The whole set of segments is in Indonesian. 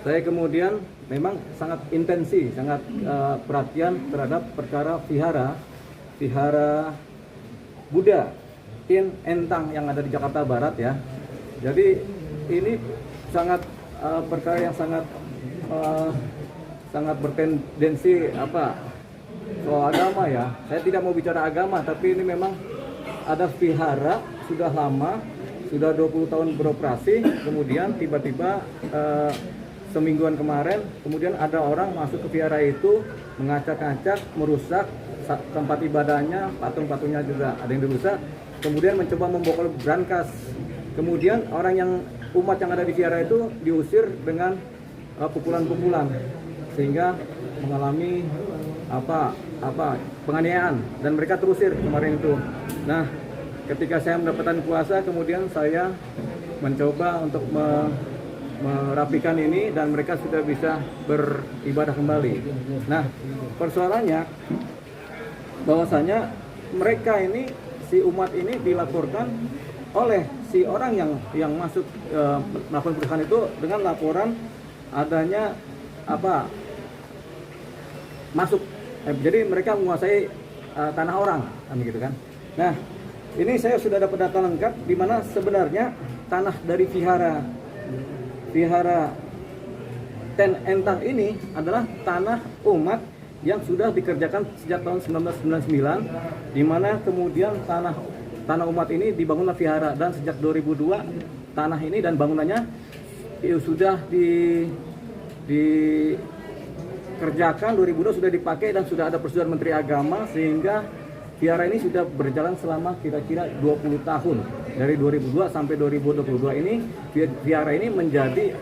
saya kemudian memang sangat intensi, sangat perhatian terhadap perkara vihara Buddha Tien Entang yang ada di Jakarta Barat ya. Jadi ini sangat perkara yang sangat bertendensi soal agama ya. Saya tidak mau bicara agama, tapi ini memang ada vihara sudah lama, sudah 20 tahun beroperasi, kemudian tiba-tiba semingguan kemarin, kemudian ada orang masuk ke vihara itu, mengacak-acak, merusak tempat ibadahnya, patung-patungnya juga ada yang dirusak, kemudian mencoba membokol brankas. Kemudian umat yang ada di vihara itu diusir dengan pukulan-pukulan, sehingga mengalami penganiayaan dan mereka terusir kemarin itu. Nah, ketika saya mendapatkan kuasa, kemudian saya mencoba untuk merapikan ini dan mereka sudah bisa beribadah kembali. Nah, persoalannya bahwasanya mereka ini, si umat ini dilaporkan oleh si orang yang masuk melakukan perusahaan itu dengan laporan adanya masuk. Jadi mereka menguasai tanah orang, gitu kan. Nah, ini saya sudah dapat data lengkap di mana sebenarnya tanah dari vihara Tien Entang ini adalah tanah umat yang sudah dikerjakan sejak tahun 1999, di mana kemudian tanah umat ini dibangunlah vihara, dan sejak 2002 tanah ini dan bangunannya sudah dikerjakan, 2002 sudah dipakai dan sudah ada persetujuan Menteri Agama, sehingga vihara ini sudah berjalan selama kira-kira 20 tahun. Dari 2002 sampai 2022 ini, vihara ini menjadi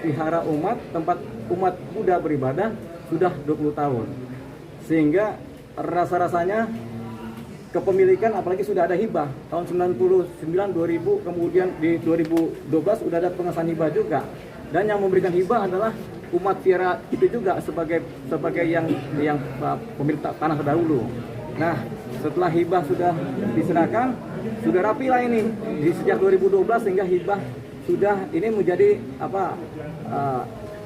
vihara umat, tempat umat Buddha beribadah sudah 20 tahun. Sehingga rasa-rasanya kepemilikan, apalagi sudah ada hibah tahun 99, 2000, kemudian di 2012 sudah ada pengesahan hibah juga. Dan yang memberikan hibah adalah umat vihara itu juga sebagai yang pemilik tanah terdahulu. Nah, setelah hibah sudah diserahkan, sudah rapi lah ini sejak 2012, sehingga hibah sudah ini menjadi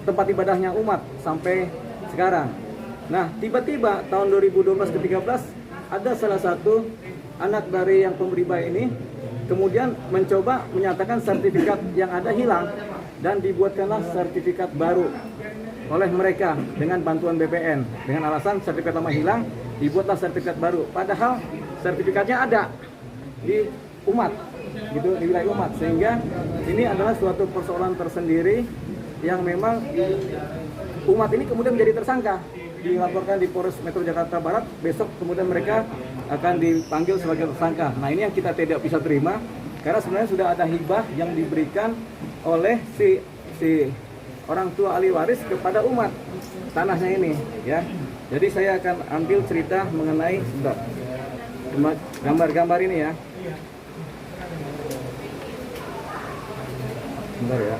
tempat ibadahnya umat sampai sekarang. Nah, tiba-tiba tahun 2012 ke 2013 ada salah satu anak dari yang pemberi hibah ini kemudian mencoba menyatakan sertifikat yang ada hilang, dan dibuatkanlah sertifikat baru oleh mereka dengan bantuan BPN, dengan alasan sertifikat lama hilang, dibuatlah sertifikat baru. Padahal sertifikatnya ada di umat, gitu, di wilayah umat. Sehingga ini adalah suatu persoalan tersendiri yang memang umat ini kemudian menjadi tersangka, dilaporkan di Polres Metro Jakarta Barat. Besok kemudian mereka akan dipanggil sebagai tersangka. Nah, ini yang kita tidak bisa terima, karena sebenarnya sudah ada hibah yang diberikan oleh si orang tua ahli waris kepada umat tanahnya ini, ya. Jadi saya akan ambil cerita mengenai gambar-gambar ini ya. Bentar ya.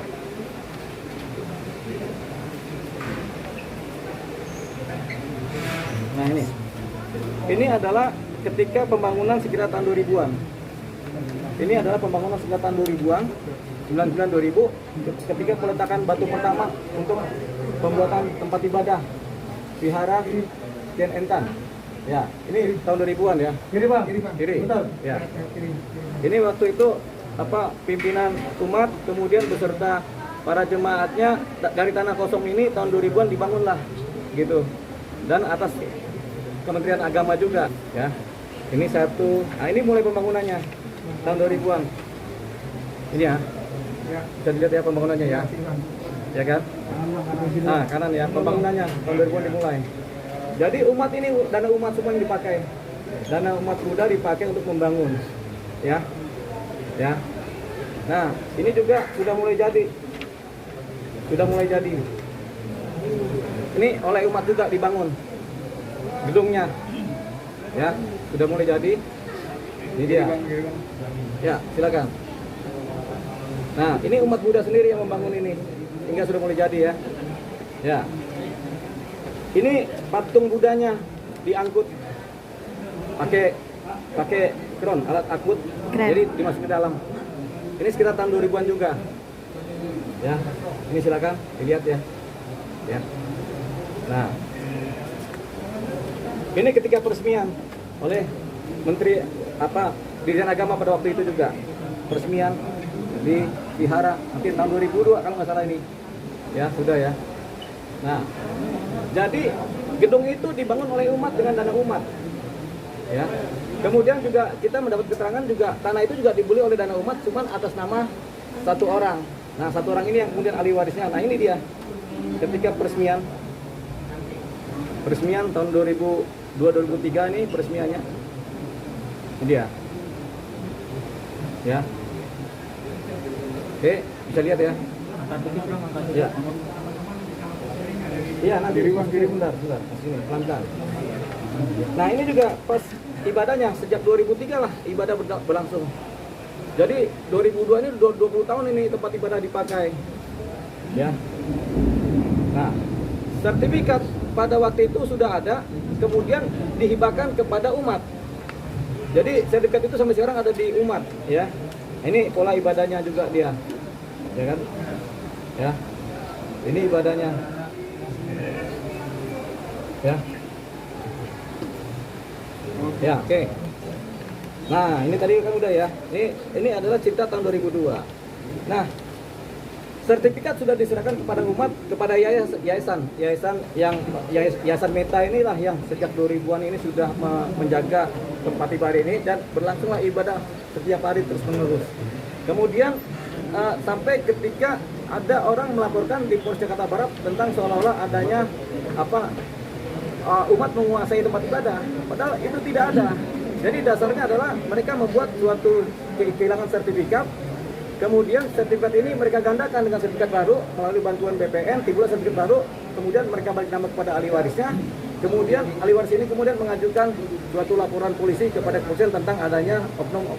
Nah, ini adalah ketika pembangunan sekitar tahun 2000-an. Ini adalah pembangunan sekitar tahun 2000-an, 99-2000, ketika peletakan batu pertama untuk pembuatan tempat ibadah vihara Tien Entang. Ya, ini tahun 2000-an ya. Kiri bang, Kiri. betul. Ya. Ini waktu itu pimpinan umat kemudian beserta para jemaatnya dari tanah kosong ini tahun 2000-an dibangunlah, gitu. Dan atas Kementerian Agama juga, ya. Ini satu. Nah, ini mulai pembangunannya tahun 2000-an. Ini ya. Bisa dilihat ya pembangunannya ya. Ya kan? Nah, kanan ya, pembangunannya tahun 2000-an dimulai. Jadi umat ini, dana umat semua yang dipakai. Dana umat Buddha dipakai untuk membangun. Ya. Ya. Nah, ini juga sudah mulai jadi. Ini oleh umat juga dibangun gedungnya. Ya, sudah mulai jadi. Ini dia. Ya, silakan. Nah, ini umat Buddha sendiri yang membangun ini, hingga sudah mulai jadi ya. Ya. Ini patung Budanya diangkut pakai kron, alat angkut. Jadi dimasukin ke dalam. Ini sekitar tahun 2000-an juga. Ya. Ini silakan dilihat ya. Ya. Nah, ini ketika peresmian oleh Menteri Dirjen Agama pada waktu itu juga peresmian di Vihara mungkin tahun 2002 kalau nggak salah ini. Ya, sudah ya. Nah, jadi gedung itu dibangun oleh umat dengan dana umat. Ya. Kemudian juga kita mendapat keterangan juga tanah itu juga dibeli oleh dana umat cuman atas nama satu orang. Nah, satu orang ini yang kemudian ahli warisnya. Nah, ini dia. Ketika peresmian tahun 2002-2003 ini peresmiannya. Ini dia. Ya. Oke, bisa lihat ya. Ya. Iya, nanti kiri bentar. Sini, pelan-pelan. Nah, ini juga pas ibadahnya sejak 2003 lah ibadah berlangsung. Jadi 2002 ini 20 tahun ini tempat ibadah dipakai. Ya. Nah, sertifikat pada waktu itu sudah ada, kemudian dihibahkan kepada umat. Jadi sertifikat itu sampai sekarang ada di umat, ya. Ini pola ibadahnya juga dia, ya kan? Ya, ini ibadahnya, ya. Ya, oke. Nah, ini tadi kan udah ya. Ini adalah cipta tahun 2002. Nah, sertifikat sudah diserahkan kepada umat, kepada yayasan Meta inilah yang sejak 2000-an ini sudah menjaga tempat ibadah ini dan berlangsunglah ibadah setiap hari terus menerus. Kemudian sampai ketika ada orang melaporkan di Polres Jakarta Barat tentang seolah-olah adanya umat menguasai tempat ibadah, padahal itu tidak ada. Jadi dasarnya adalah mereka membuat suatu kehilangan sertifikat. Kemudian sertifikat ini mereka gandakan dengan sertifikat baru melalui bantuan BPN, timbullah sertifikat baru, kemudian mereka balik nama kepada ahli warisnya. Kemudian ahli waris ini kemudian mengajukan suatu laporan polisi kepada kepolisian tentang adanya oknum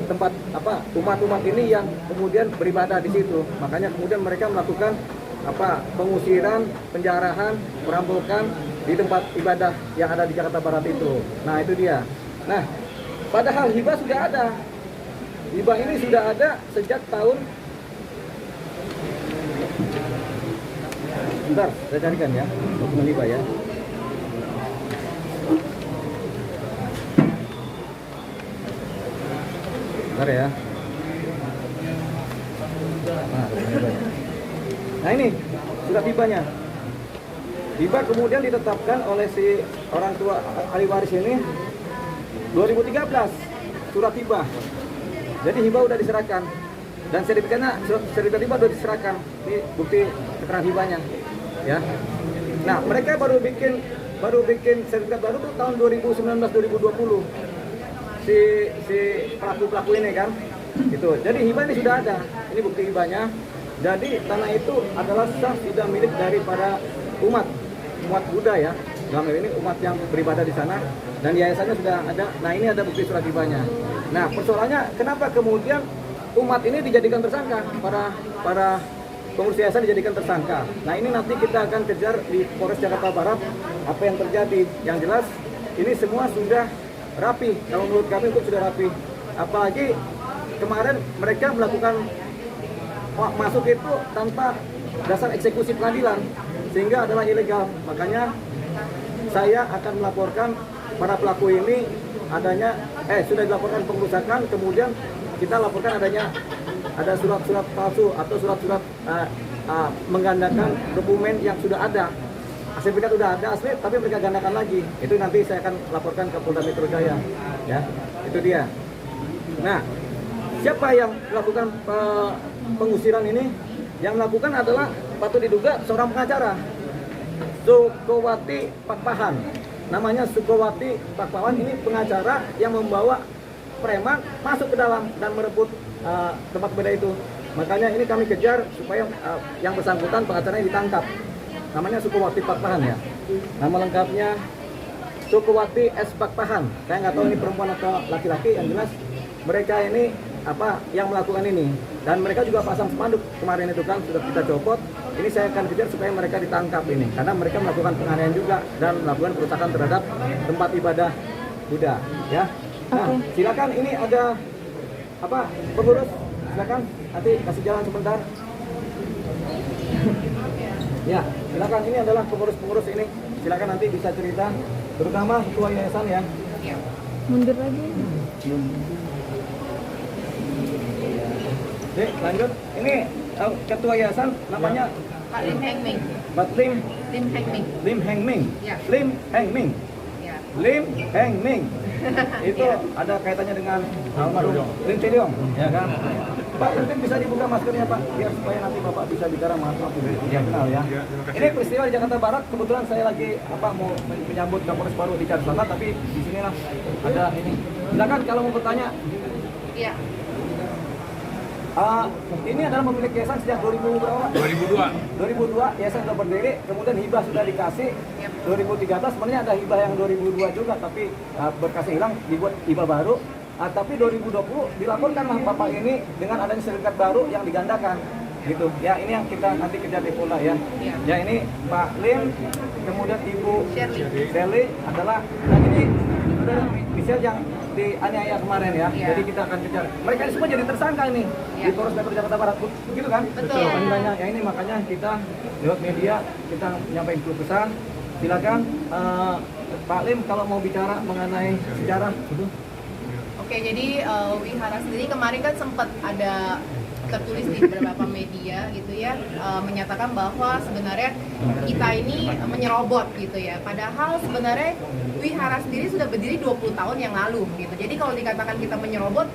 tempat umat ini yang kemudian beribadah di situ. Makanya kemudian mereka melakukan pengusiran, penjarahan, perampokan di tempat ibadah yang ada di Jakarta Barat itu. Nah, itu dia. Nah, padahal hibah sudah ada. Hibah ini sudah ada sejak tahun. Bentar, saya carikan ya dokumen hibah ya. Bentar ya. Nah, ini surat hibahnya. Hibah kemudian ditetapkan oleh si orang tua ahli waris ini 2013 surat hibah. Jadi hibah udah diserahkan dan sertifikat hibah udah diserahkan. Ini bukti keterangan hibahnya, ya. Nah, mereka baru bikin sertifikat baru tuh tahun 2019-2020. Si pelaku ini kan, gitu. Jadi hibah ini sudah ada. Ini bukti hibahnya. Jadi tanah itu adalah sah sudah milik daripada umat Buddha ya. Dalam ini umat yang beribadah di sana dan yayasannya sudah ada. Nah, ini ada bukti surat hibahnya. Nah, persoalannya kenapa kemudian umat ini dijadikan tersangka, para pengurus yayasan dijadikan tersangka. Nah, ini nanti kita akan kejar di Polres Jakarta Barat apa yang terjadi. Yang jelas ini semua sudah rapi. Kalau menurut kami itu sudah rapi. Apalagi kemarin mereka melakukan masuk itu tanpa dasar eksekusi pengadilan sehingga adalah ilegal. Makanya saya akan melaporkan para pelaku ini sudah dilaporkan pengerusakan, kemudian kita laporkan ada surat-surat palsu atau surat-surat menggandakan dokumen yang sudah ada. Sertifikat sudah ada asli tapi mereka gandakan lagi. Itu nanti saya akan laporkan ke Polda Metro Jaya. Ya, itu dia. Nah, siapa yang melakukan pengusiran ini? Yang melakukan adalah patut diduga seorang pengacara, Sukowati Pakpahan. Namanya Sukowati Pakpahan, ini pengacara yang membawa preman masuk ke dalam dan merebut tempat ibadah itu. Makanya ini kami kejar supaya yang bersangkutan pengacaranya ditangkap. Namanya Sukowati Pakpahan ya. Nama lengkapnya Sukowati S. Pakpahan. Saya nggak tahu ini perempuan atau laki-laki, yang jelas mereka ini yang melakukan ini. Dan mereka juga pasang spanduk kemarin itu kan sudah kita copot. Ini saya akan kejar supaya mereka ditangkap ini karena mereka melakukan penganiayaan juga dan melakukan perusakan terhadap tempat ibadah Buddha ya. Nah, silakan ini ada pengurus, silakan nanti kasih jalan sebentar. Ya, silakan, ini adalah pengurus-pengurus ini. Silakan nanti bisa cerita, terutama ketua yayasan ya. Iya. Mundur lagi. Dek, lanjut. Ini ketua yayasan namanya Pak Lim Heng Ming. Pak Lim Lim Heng Ming. Lim Heng Ming. Ya. Lim Heng Ming. Ya. Lim Heng Ming. Itu Iya. ada kaitannya dengan almarhum Lim Chiliong, ya kan? Pak, mungkin bisa dibuka maskernya Pak, biar supaya nanti Bapak bisa bicara maaf ya kenal ya. Ini peristiwa di Jakarta Barat, kebetulan saya lagi mau menyambut Kapolres baru di Jakarta Selatan, tapi di sinilah ada ini. Silakan kalau mau bertanya. Iya. Ini adalah pemilik yayasan sejak 2000 berapa? 2002. 2002 yayasan sudah berdiri, kemudian hibah sudah dikasih. Yep. 2013 sebenarnya ada hibah yang 2002 juga, tapi berkasnya hilang, dibuat hibah baru. Tapi 2020 dilaporkanlah Bapak ini dengan adanya sertifikat baru yang digandakan. Gitu. Ya, ini yang kita nanti kejar di Polda ya. Iya. Ya, ini Pak Lim, kemudian Ibu Shirley. adalah, dan ini saudara Michelle yang dianiaya kemarin ya. Iya. Jadi kita akan kejar. Mereka semua jadi tersangka ini Iya. di Polres Metro Jakarta Barat. Begitu kan? Betul. Panggilannya. Ya, ini makanya kita lewat media kita menyampaikan keluh pesan. Silakan Pak Lim kalau mau bicara mengenai sejarah gitu. Oke, jadi Wihara sendiri kemarin kan sempat ada tertulis di beberapa media gitu ya, menyatakan bahwa sebenarnya kita ini menyerobot gitu ya. Padahal sebenarnya Wihara sendiri sudah berdiri 20 tahun yang lalu gitu. Jadi kalau dikatakan kita menyerobot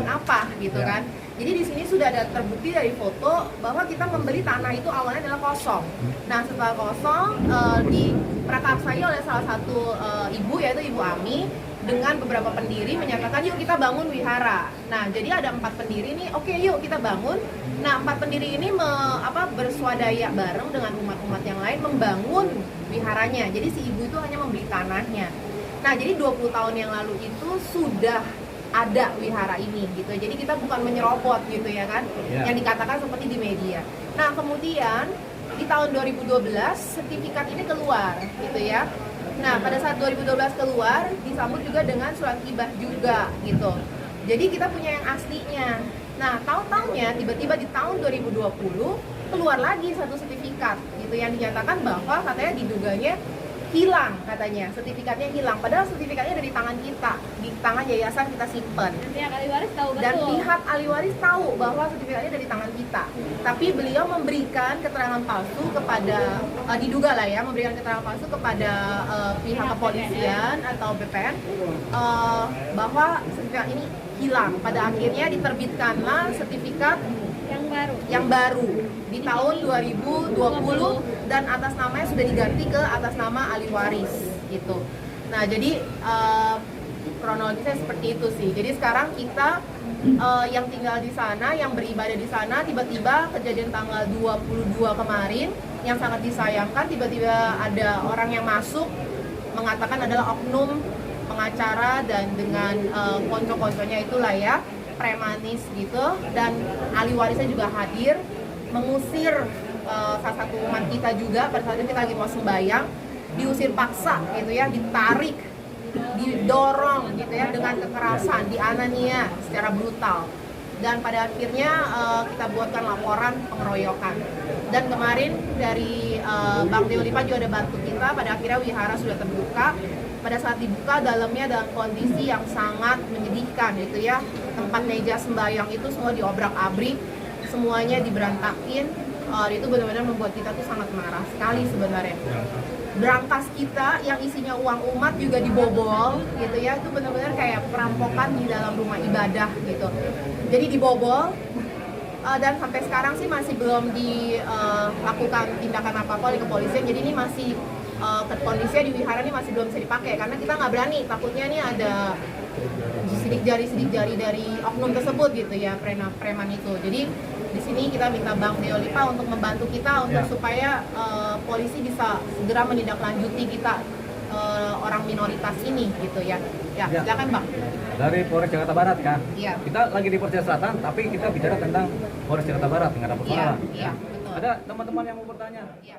apa gitu kan. Jadi di sini sudah ada terbukti dari foto bahwa kita membeli tanah itu awalnya adalah kosong. Nah, setelah kosong diprakarsai oleh salah satu ibu, yaitu Ibu Ami, dengan beberapa pendiri menyatakan yuk kita bangun wihara. Nah, jadi ada 4 pendiri nih, oke yuk kita bangun. Nah, 4 pendiri ini berswadaya bareng dengan umat-umat yang lain membangun wiharanya. Jadi si ibu itu hanya membeli tanahnya. Nah, jadi 20 tahun yang lalu itu sudah ada wihara ini gitu. Jadi kita bukan menyerobot gitu ya kan, yang dikatakan seperti di media. Nah, kemudian di tahun 2012 sertifikat ini keluar gitu ya. Nah, pada saat 2012 keluar, disambut juga dengan surat hibah juga gitu. Jadi kita punya yang aslinya. Nah, tahun-tahunnya tiba-tiba di tahun 2020 keluar lagi satu sertifikat gitu yang dinyatakan bahwa katanya diduganya hilang, katanya sertifikatnya hilang. Padahal sertifikatnya ada di tangan kita, di tangan yayasan kita simpen. Dan pihak ahli waris tahu betul. Dan pihak ahli waris tahu bahwa sertifikatnya ada di tangan kita. Tapi beliau memberikan keterangan palsu kepada, diduga lah ya, memberikan keterangan palsu kepada pihak kepolisian atau BPN bahwa sertifikat ini hilang. Pada akhirnya diterbitkanlah sertifikat yang baru di tahun 2020 dan atas namanya sudah diganti ke atas nama ahli waris gitu. Nah, jadi kronologisnya seperti itu sih. Jadi sekarang kita yang tinggal di sana, yang beribadah di sana, tiba-tiba kejadian tanggal 22 kemarin yang sangat disayangkan, tiba-tiba ada orang yang masuk mengatakan adalah oknum pengacara dan dengan konco-konconya itulah ya, premanis gitu, dan ahli warisnya juga hadir mengusir salah satu umat kita juga pada saat itu kita lagi mau sembahyang, diusir paksa gitu ya, ditarik, didorong gitu ya dengan kekerasan, dianiaya secara brutal. Dan pada akhirnya kita buatkan laporan pengeroyokan. Dan kemarin dari Bang Deo Lipa juga ada bantu kita, pada akhirnya wihara sudah terbuka. Pada saat dibuka, dalamnya dalam kondisi yang sangat menyedihkan gitu ya. Tempat meja sembahyang itu semua diobrak-abrik, semuanya diberantakin. Itu benar-benar membuat kita tuh sangat marah sekali sebenarnya. Berangkas kita yang isinya uang umat juga dibobol gitu ya. Itu benar-benar kayak perampokan di dalam rumah ibadah gitu. Jadi dibobol, dan sampai sekarang sih masih belum dilakukan tindakan apa-apa oleh kepolisian. Jadi ini masih kondisinya di wihara ini masih belum bisa dipakai karena kita nggak berani, takutnya ini ada sidik jari dari oknum tersebut gitu ya, preman itu. Jadi di sini kita minta Bang Deo Lipa untuk membantu kita untuk supaya polisi bisa segera menindaklanjuti kita orang minoritas ini gitu ya. Ya, silakan Bang. Dari Polres Jakarta Barat kan? Iya. Kita lagi di Polres Jakarta Selatan, tapi kita bicara tentang Polres Jakarta Barat, nggak ada persoalan. Iya, betul. Ada teman-teman yang mau bertanya? Iya.